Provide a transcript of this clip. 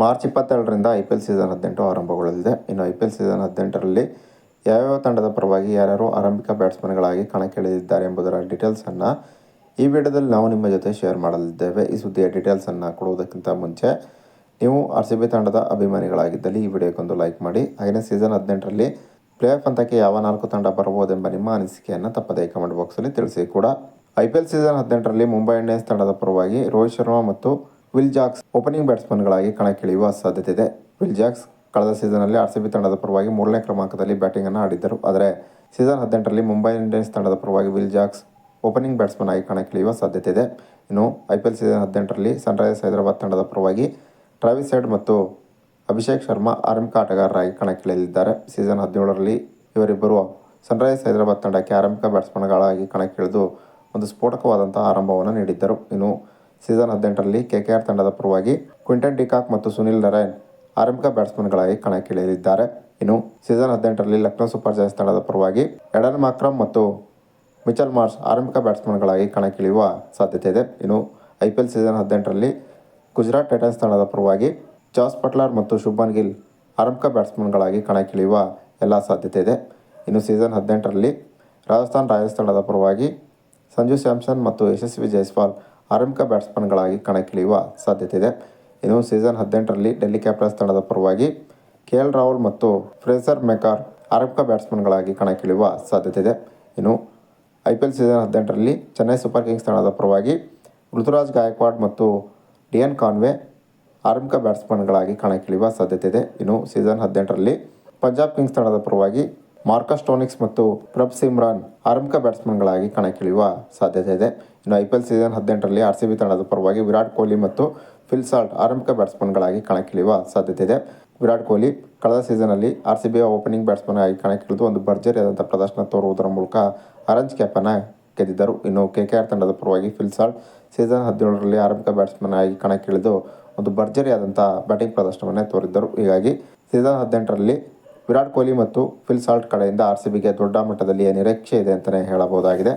March 27ರಿಂದ IPL season 18 ಆರಂಭಗೊಳ್ಳಲಿದೆ. ಇನ್ನು IPL season 18ರಲ್ಲಿ ಯಾವ್ಯಾವ ತಂಡದ ಪರವಾಗಿ ಯಾರ್ಯಾರು ಆರಂಭಿಕ ಬ್ಯಾಟ್ಸ್ಮನ್ಗಳಾಗಿ ಕಣಕ್ಕಿಳಿದಿದ್ದಾರೆ ಎಂಬುದರ ಡೀಟೇಲ್ಸನ್ನು ಈ ವಿಡಿಯೋದಲ್ಲಿ ನಾವು ನಿಮ್ಮ ಜೊತೆ ಶೇರ್ ಮಾಡಲಿದ್ದೇವೆ. ಈ ಸುದ್ದಿಯ ಡೀಟೇಲ್ಸನ್ನು ಕೊಡುವುದಕ್ಕಿಂತ ಮುಂಚೆ ನೀವು RCB ತಂಡದ ಅಭಿಮಾನಿಗಳಾಗಿದ್ದಲ್ಲಿ ಈ ವಿಡಿಯೋಕ್ಕೊಂದು ಲೈಕ್ ಮಾಡಿ. ಹಾಗೆಯೇ ಸೀಸನ್ 18ರಲ್ಲಿ ಪ್ಲೇ ಆಫ್ ಹಂತಕ್ಕೆ ಯಾವ 4 ತಂಡ ಬರಬಹುದೆಂಬ ನಿಮ್ಮ ಅನಿಸಿಕೆಯನ್ನು ತಪ್ಪದೇ ಕಮೆಂಟ್ ಬಾಕ್ಸಲ್ಲಿ ತಿಳಿಸಿ ಕೂಡ. IPL ಸೀಸನ್ 18ರಲ್ಲಿ ಮುಂಬೈ ಇಂಡಿಯನ್ಸ್ ತಂಡದ ಪರವಾಗಿ ರೋಹಿತ್ ಶರ್ಮಾ ಮತ್ತು ವಿಲ್ ಜಾಕ್ಸ್ ಓಪನಿಂಗ್ ಬ್ಯಾಟ್ಸ್ಮನ್ಗಳಾಗಿ ಕಣಕ್ಕಿಳಿಯುವ ಸಾಧ್ಯತೆ ಇದೆ. ವಿಲ್ ಜಾಕ್ಸ್ ಕಳೆದ ಸೀಸನ್ನಲ್ಲಿ RCB ತಂಡದ ಪರವಾಗಿ 3ನೇ ಕ್ರಮಾಂಕದಲ್ಲಿ ಬ್ಯಾಟಿಂಗನ್ನು ಆಡಿದ್ದರು. ಆದರೆ ಸೀಸನ್ 18ರಲ್ಲಿ ಮುಂಬೈ ಇಂಡಿಯನ್ಸ್ ತಂಡದ ಪರವಾಗಿ ವಿಲ್ ಜಾಕ್ಸ್ ಓಪನಿಂಗ್ ಬ್ಯಾಟ್ಸ್ಮನ್ ಆಗಿ ಕಣಕ್ಕಿಳಿಯುವ ಸಾಧ್ಯತೆ ಇದೆ. ಇನ್ನು IPL ಸೀಸನ್ 18ರಲ್ಲಿ ಸನ್ರೈಸರ್ಸ್ ಹೈದರಾಬಾದ್ ತಂಡದ ಪರವಾಗಿ ಟ್ರಾವಿಸ್ ಹೆಡ್ ಮತ್ತು ಅಭಿಷೇಕ್ ಶರ್ಮಾ ಆರಂಭಿಕ ಆಟಗಾರರಾಗಿ ಕಣಕ್ಕಿಳಿಯಲಿದ್ದಾರೆ. ಸೀಸನ್ 17ರಲ್ಲಿ ಇವರಿಬ್ಬರು ಸನ್ರೈಸರ್ಸ್ ಹೈದರಾಬಾದ್ ತಂಡಕ್ಕೆ ಆರಂಭಿಕ ಬ್ಯಾಟ್ಸ್ಮನ್ಗಳಾಗಿ ಕಣಕ್ಕಿಳಿದು ಒಂದು ಸ್ಫೋಟಕವಾದಂತಹ ಆರಂಭವನ್ನು ನೀಡಿದ್ದರು. ಇನ್ನು ಸೀಸನ್ 18ರಲ್ಲಿ KKR ತಂಡದ ಪರವಾಗಿ ಕ್ವಿಂಟನ್ ಡಿಕಾಕ್ ಮತ್ತು ಸುನಿಲ್ ನರೈನ್ ಆರಂಭಿಕ ಬ್ಯಾಟ್ಸ್ಮನ್ಗಳಾಗಿ ಕಣಕ್ಕಿಳಿಯಲಿದ್ದಾರೆ. ಇನ್ನು ಸೀಸನ್ 18ರಲ್ಲಿ ಲಕ್ನೋ ಸೂಪರ್ ಜೈಂಟ್ಸ್ ತಂಡದ ಪರವಾಗಿ ಎಡನ್ ಮಾಕ್ರಮ್ ಮತ್ತು ಮಿಚೆಲ್ ಮಾರ್ಷ್ ಆರಂಭಿಕ ಬ್ಯಾಟ್ಸ್ಮನ್ಗಳಾಗಿ ಕಣಕ್ಕಿಳಿಯುವ ಸಾಧ್ಯತೆ ಇದೆ. ಇನ್ನು IPL ಸೀಸನ್ 18ರಲ್ಲಿ ಗುಜರಾತ್ ಟೈಟನ್ಸ್ ತಂಡದ ಪರವಾಗಿ ಜಾಸ್ ಬಟ್ಲರ್ ಮತ್ತು ಶುಭ್ಮನ್ ಗಿಲ್ ಆರಂಭಿಕ ಬ್ಯಾಟ್ಸ್ಮನ್ಗಳಾಗಿ ಕಣಕ್ಕಿಳಿಯುವ ಎಲ್ಲ ಸಾಧ್ಯತೆ ಇದೆ. ಇನ್ನು ಸೀಸನ್ 18ರಲ್ಲಿ ರಾಜಸ್ಥಾನ್ ರಾಯಲ್ಸ್ ತಂಡದ ಪರವಾಗಿ ಸಂಜು ಸ್ಯಾಮ್ಸನ್ ಮತ್ತು ಯಶಸ್ವಿ ಜೈಸ್ವಾಲ್ ಆರಂಭಿಕ ಬ್ಯಾಟ್ಸ್ಮನ್ಗಳಾಗಿ ಕಣಕ್ಕಿಳಿಯುವ ಸಾಧ್ಯತೆ ಇದೆ. ಇನ್ನು ಸೀಸನ್ 18ರಲ್ಲಿ ಡೆಲ್ಲಿ ಕ್ಯಾಪಿಟಲ್ಸ್ ತಂಡದ ಪರವಾಗಿ KL ರಾಹುಲ್ ಮತ್ತು ಫ್ರೇಸರ್ ಮೆಕಾರ್ ಆರಂಭಿಕ ಬ್ಯಾಟ್ಸ್ಮನ್ಗಳಾಗಿ ಕಣಕ್ಕಿಳಿಯುವ ಸಾಧ್ಯತೆ ಇದೆ. ಇನ್ನು IPL ಸೀಸನ್ 18ರಲ್ಲಿ ಚೆನ್ನೈ ಸೂಪರ್ ಕಿಂಗ್ಸ್ ತಂಡದ ಪರವಾಗಿ ಋತುರಾಜ್ ಗಾಯಕ್ವಾಡ್ ಮತ್ತು ಡಿಯನ್ ಕಾನ್ವೆ ಆರಂಭಿಕ ಬ್ಯಾಟ್ಸ್ಮನ್ಗಳಾಗಿ ಕಣಕ್ಕಿಳಿಯುವ ಸಾಧ್ಯತೆ ಇದೆ. ಇನ್ನು ಸೀಸನ್ 18ರಲ್ಲಿ ಪಂಜಾಬ್ ಕಿಂಗ್ಸ್ ತಂಡದ ಪರವಾಗಿ ಮಾರ್ಕಸ್ ಸ್ಟೋನಿಕ್ಸ್ ಮತ್ತು ಪ್ರಭ್ ಸಿಮ್ರಾನ್ ಆರಂಭಿಕ ಬ್ಯಾಟ್ಸ್ಮನ್ಗಳಾಗಿ ಕಣಕ್ಕಿಳಿಯುವ ಸಾಧ್ಯತೆ ಇದೆ. ಇನ್ನು IPL ಸೀಸನ್ 18ರಲ್ಲಿ RCB ತಂಡದ ಪರವಾಗಿ ವಿರಾಟ್ ಕೊಹ್ಲಿ ಮತ್ತು ಫಿಲ್ ಸಾಲ್ಟ್ ಆರಂಭಿಕ ಬ್ಯಾಟ್ಸ್ಮನ್ಗಳಾಗಿ ಕಣಕ್ಕಿಳಿಯುವ ಸಾಧ್ಯತೆ ಇದೆ. ವಿರಾಟ್ ಕೊಹ್ಲಿ ಕಳೆದ ಸೀಸನ್ನಲ್ಲಿ RCBಯ ಓಪನಿಂಗ್ ಬ್ಯಾಟ್ಸ್ಮನ್ ಆಗಿ ಕಣಕ್ಕಿಳಿದು ಒಂದು ಭರ್ಜರಿಯಾದಂಥ ಪ್ರದರ್ಶನ ತೋರುವುದರ ಮೂಲಕ ಆರೆಂಜ್ ಕ್ಯಾಪನ್ನು ಗೆದ್ದಿದ್ದರು. ಇನ್ನು KKR ತಂಡದ ಪರವಾಗಿ ಫಿಲ್ ಸಾಲ್ಟ್ ಸೀಸನ್ 17ರಲ್ಲಿ ಆರಂಭಿಕ ಬ್ಯಾಟ್ಸ್ಮನ್ ಆಗಿ ಕಣಕ್ಕಿಳಿದು ಒಂದು ಭರ್ಜರಿಯಾದಂಥ ಬ್ಯಾಟಿಂಗ್ ಪ್ರದರ್ಶನವನ್ನೇ ತೋರಿದ್ದರು. ಹೀಗಾಗಿ ಸೀಸನ್ 18ರಲ್ಲಿ ವಿರಾಟ್ ಕೊಹ್ಲಿ ಮತ್ತು ಫಿಲ್ ಸಾಲ್ಟ್ ಕಡೆಯಿಂದ RCBಗೆ ದೊಡ್ಡ ಮಟ್ಟದಲ್ಲಿ ನಿರೀಕ್ಷೆ ಇದೆ ಅಂತಲೇ ಹೇಳಬಹುದಾಗಿದೆ.